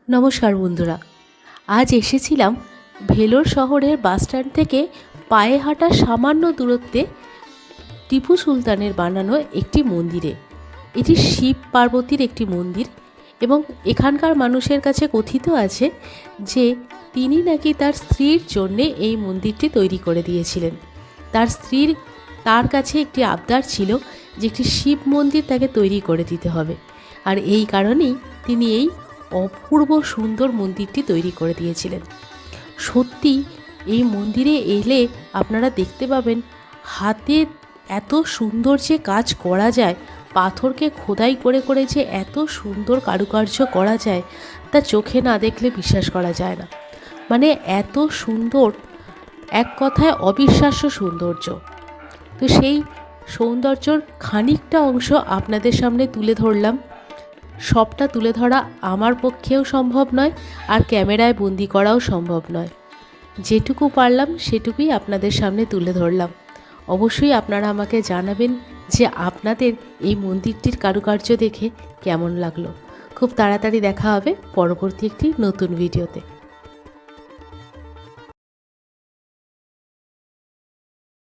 নমস্কার বন্ধুরা, আজ এসেছিলাম ভেলোর শহরের বাসস্ট্যান্ড থেকে পায়ে হাঁটা সামান্য দূরত্বে টিপু সুলতানের বানানো একটি মন্দিরে। এটি শিব পার্বতীর একটি মন্দির এবং এখানকার মানুষের কাছে কথিত আছে যে তিনি নাকি তার স্ত্রীর জন্যে এই মন্দিরটি তৈরি করে দিয়েছিলেন। তার স্ত্রীর তার কাছে একটি আবদার ছিল যে একটি শিব মন্দির তাকে তৈরি করে দিতে হবে, আর এই কারণেই তিনি এই অপূর্ব সুন্দর মন্দিরটি তৈরি করে দিয়েছিলেন। সত্যি এই মন্দিরে এলে আপনারা দেখতে পাবেন হাতে এত সুন্দর যে কাজ করা যায়, পাথরকে খোদাই করে করে যে এত সুন্দর কারুকার্য করা যায় তা চোখে না দেখলে বিশ্বাস করা যায় না। মানে এত সুন্দর, এক কথায় অবিশ্বাস্য সৌন্দর্য। তো সেই সৌন্দর্যর খানিকটা অংশ আপনাদের সামনে তুলে ধরলাম। সবটা তুলে ধরা আমার পক্ষেও সম্ভব নয়, আর ক্যামেরায় বন্দি করাও সম্ভব নয়। যেটুকু পারলাম সেটুকুই আপনাদের সামনে তুলে ধরলাম। অবশ্যই আপনারা আমাকে জানাবেন যে আপনাদের এই মন্দিরটির কারুকার্য দেখে কেমন লাগলো। খুব তাড়াতাড়ি দেখা হবে পরবর্তী একটি নতুন ভিডিওতে।